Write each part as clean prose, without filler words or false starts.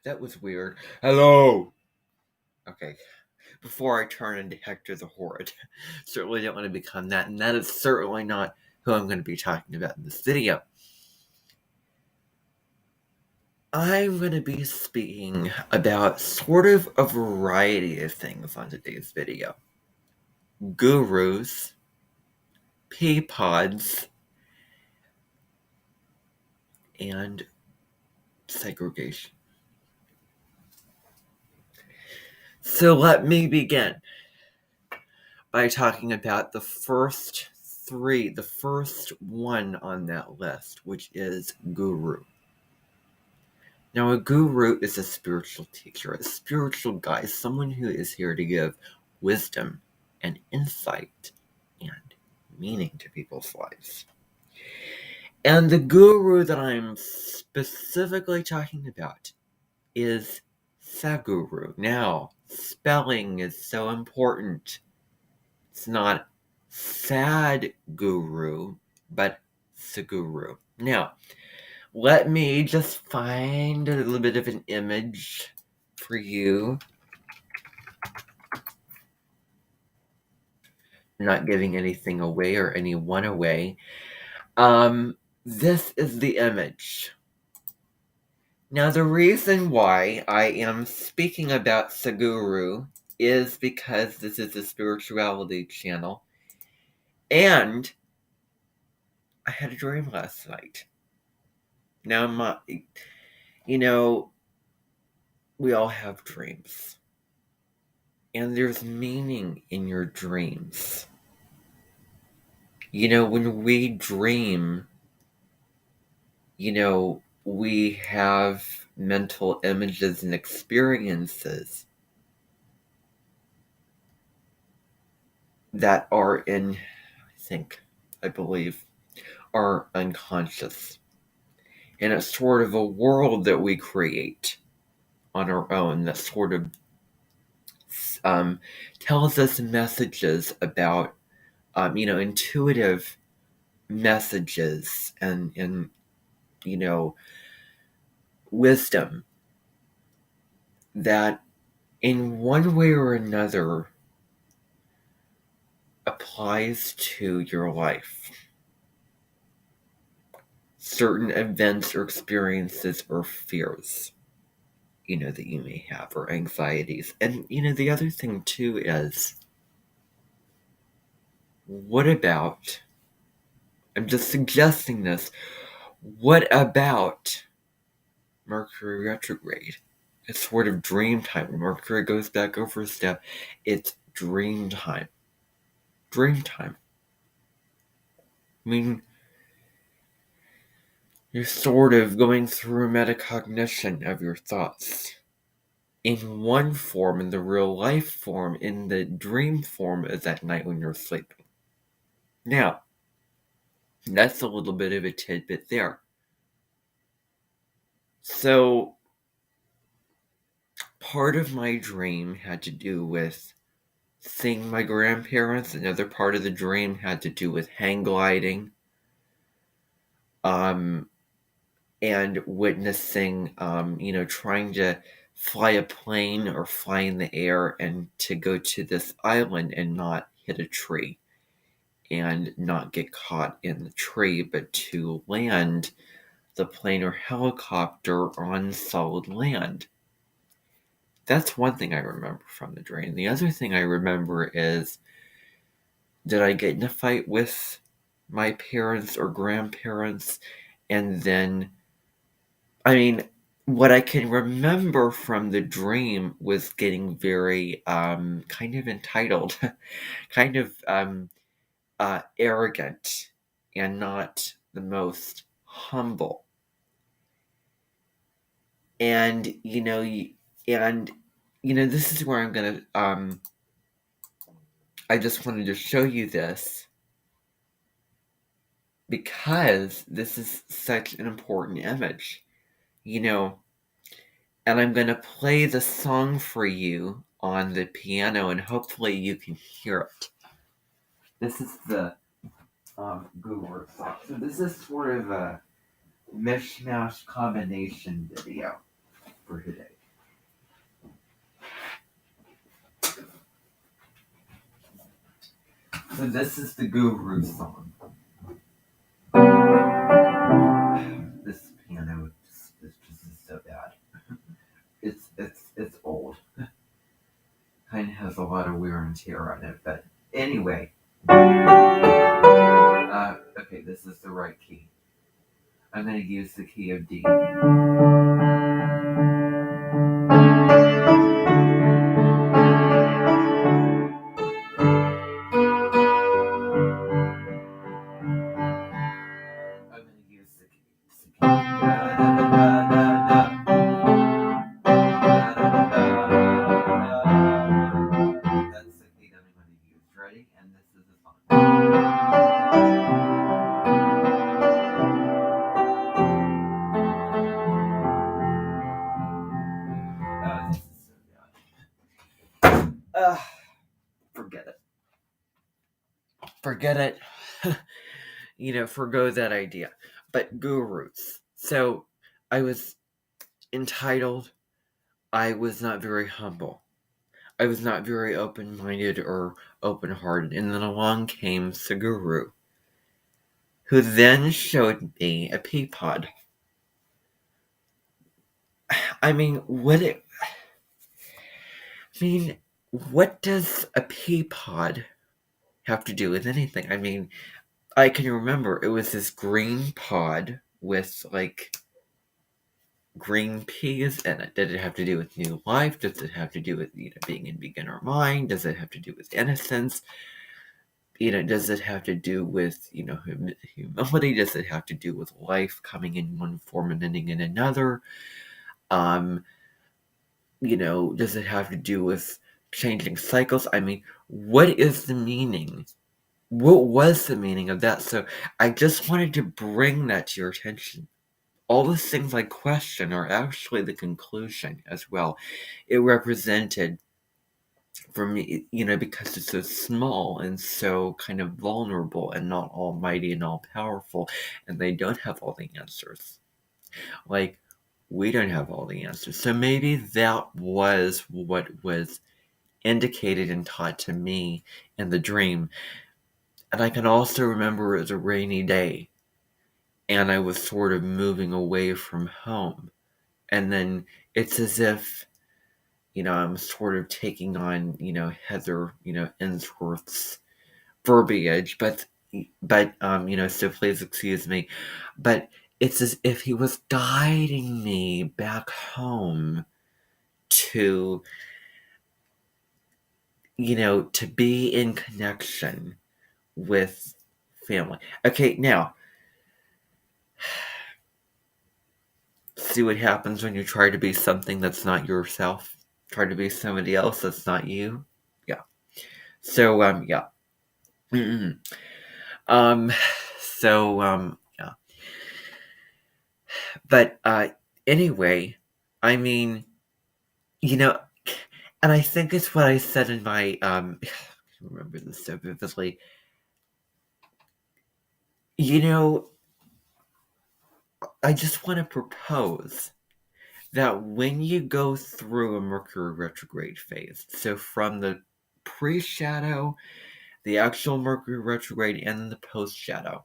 That was weird. Hello! Okay. Before I turn into Hector the Horrid. Certainly don't want to become that, and that is certainly not who I'm going to be talking about in this video. I'm going to be speaking about sort of a variety of things on today's video. Gurus, Pepods, and segregation. So let me begin by talking about the first one on that list, which is guru. Now, a guru is a spiritual teacher, a spiritual guide, someone who is here to give wisdom and insight and meaning to people's lives. And the guru that I'm specifically talking about is Sadhguru. Now, spelling is so important. It's not Sadhguru, but Sadhguru. Now, let me just find a little bit of an image for you. I'm not giving anything away or anyone away. This is the image. Now, the reason why I am speaking about Sadhguru is because this is a spirituality channel, and I had a dream last night. Now, we all have dreams, and there's meaning in your dreams. When we dream, we have mental images and experiences that are I believe, are unconscious. And it's sort of a world that we create on our own that sort of tells us messages about, intuitive messages and wisdom that in one way or another applies to your life. Certain events or experiences or fears, that you may have, or anxieties. And, the other thing too is, what about, I'm just suggesting this, what about Mercury retrograde? It's sort of dream time. When Mercury goes back over a step, it's dream time. Dream time. I mean, you're sort of going through a metacognition of your thoughts. In one form, in the real life form, in the dream form is at night when you're sleeping. Now, that's a little bit of a tidbit there. So, part of my dream had to do with seeing my grandparents. Another part of the dream had to do with hang gliding. And witnessing, trying to fly a plane or fly in the air and to go to this island and not hit a tree and not get caught in the tree, but to land the plane or helicopter on solid land. That's one thing I remember from the dream. The other thing I remember is, did I get in a fight with my parents or grandparents? And then, what I can remember from the dream was getting very kind of entitled, kind of arrogant, and not the most humble. And this is where I'm gonna I just wanted to show you this because this is such an important image, and I'm gonna play the song for you on the piano, and hopefully you can hear it. This is the Google song. So this is sort of a mishmash combination video for today. So this is the Guru song. This piano is just so bad. It's old. Kind of has a lot of wear and tear on it, but anyway. Okay, this is the right key. I'm going to use the key of D. I'm going to use the key. Da, da, da, da, da, da, da, That's the key that I'm going to use. Ready? And this is the song. This is so bad. Forget it. Forget it. Forgo that idea. But gurus. So I was entitled, I was not very humble. I was not very open-minded or open-hearted. And then along came Seguru, who then showed me a Peapod. I mean, what does a Peapod have to do with anything? I mean, I can remember it was this green pod with like green peas in it. Did it have to do with new life? Does it have to do with being in beginner mind? Does it have to do with innocence? Does it have to do with humility? Does it have to do with life coming in one form and ending in another? Does it have to do with changing cycles? I mean, what is the meaning? What was the meaning of that? So I just wanted to bring that to your attention. All the things I question are actually the conclusion as well. It represented, for me, because it's so small and so kind of vulnerable and not almighty and all powerful, and they don't have all the answers. Like, we don't have all the answers. So maybe that was what was indicated and taught to me in the dream. And I can also remember it was a rainy day, and I was sort of moving away from home. And then it's as if, I'm sort of taking on, Heather, Ensworth's verbiage, so please excuse me. But it's as if he was guiding me back home to, to be in connection with family. Okay, now, see what happens when you try to be something that's not yourself? Try to be somebody else that's not you? Yeah. So, yeah. Mm-mm. Um, yeah. But, anyway, I mean, you know, and I think it's what I said in my, I remember this so vividly. I just want to propose that when you go through a Mercury retrograde phase, so from the pre-shadow, the actual Mercury retrograde, and the post-shadow,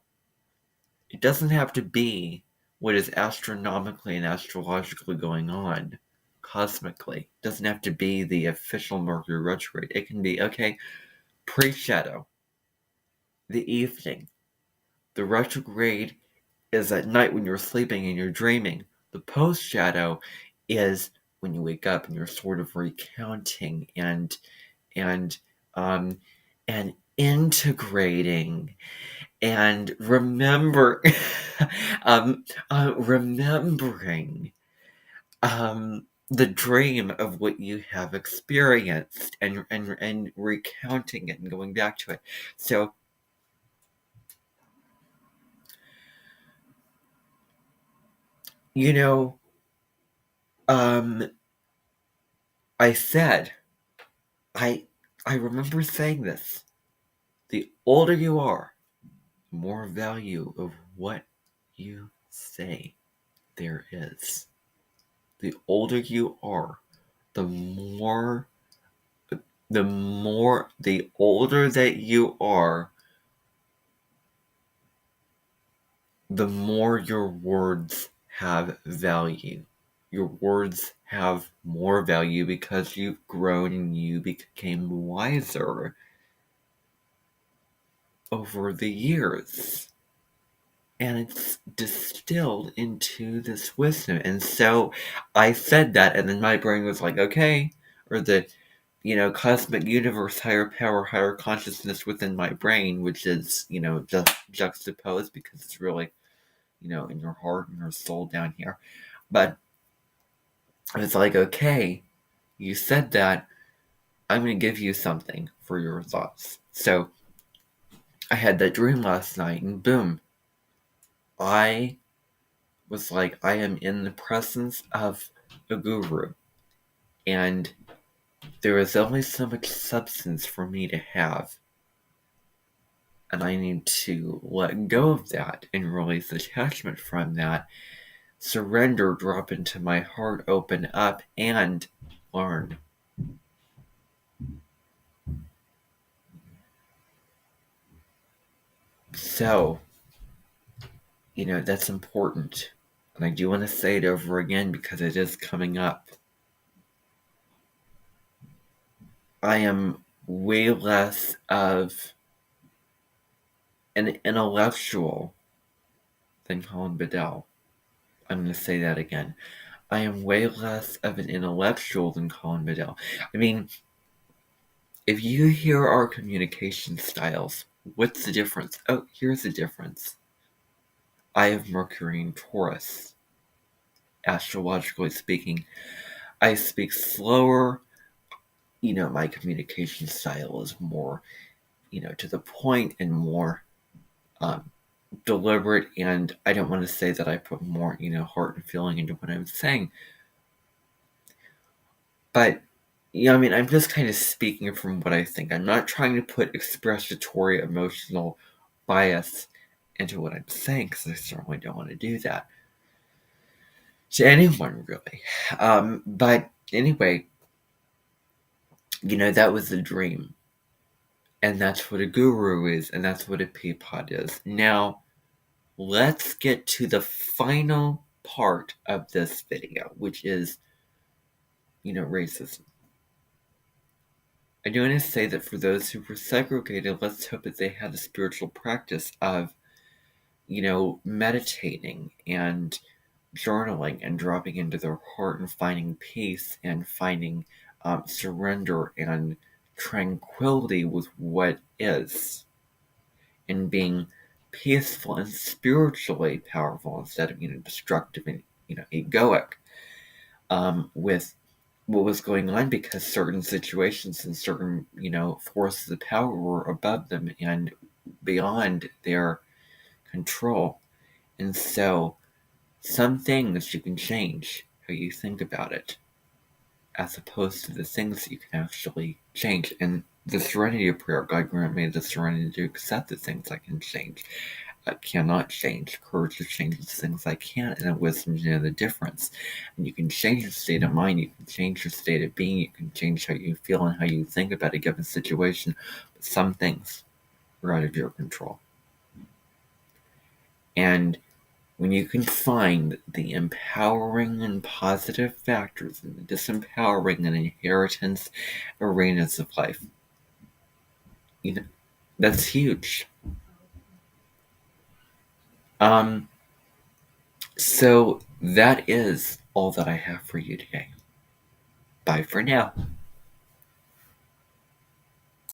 it doesn't have to be what is astronomically and astrologically going on cosmically. It doesn't have to be the official Mercury retrograde. It can be, okay, pre-shadow, the evening. The retrograde is at night when you're sleeping and you're dreaming. The post-shadow is when you wake up and you're sort of recounting and um and integrating and remembering the dream of what you have experienced and recounting it and going back to it. So you know um I said I I remember saying this. The older you are, the more value of what you say there is. The older you are, the more the older that you are, the more your words have value. Your words have more value because you've grown and you became wiser over the years. And it's distilled into this wisdom. And so I said that, and then my brain was like, okay, or the, cosmic universe, higher power, higher consciousness within my brain, which is, just juxtaposed because it's really, in your heart and your soul down here. But it's like, okay, you said that. I'm going to give you something for your thoughts. So I had that dream last night, and boom, I was like, I am in the presence of a guru, and there is only so much substance for me to have, and I need to let go of that and release attachment from that, surrender, drop into my heart, open up, and learn. So, that's important. And I do want to say it over again because it is coming up. I am way less of an intellectual than Colin Bedell. I'm going to say that again. I am way less of an intellectual than Colin Bedell. I mean, if you hear our communication styles, what's the difference? Oh, here's the difference. I have Mercury in Taurus. Astrologically speaking, I speak slower. My communication style is more, to the point and more deliberate. And I don't want to say that I put more, heart and feeling into what I'm saying. But, I'm just kind of speaking from what I think. I'm not trying to put expressatory emotional bias into what I'm saying because I certainly don't want to do that to anyone, really. But anyway, that was the dream. And that's what a guru is, and that's what a Peapod is. Now, let's get to the final part of this video, which is, racism. I do want to say that for those who were segregated, let's hope that they had a spiritual practice of, meditating and journaling and dropping into their heart and finding peace and finding surrender and tranquility with what is, and being peaceful and spiritually powerful instead of, destructive and, egoic with what was going on, because certain situations and certain, forces of power were above them and beyond their control. And so some things you can change how you think about it, as opposed to the things that you can actually change. And the serenity of prayer, God grant me the serenity to accept the things I can change. I cannot change. Courage to change the things I can, and a wisdom to know the difference. And you can change your state of mind, you can change your state of being, you can change how you feel and how you think about a given situation. But some things are out of your control. And when you can find the empowering and positive factors and the disempowering and inheritance arenas of life, that's huge. So that is all that I have for you today. Bye for now.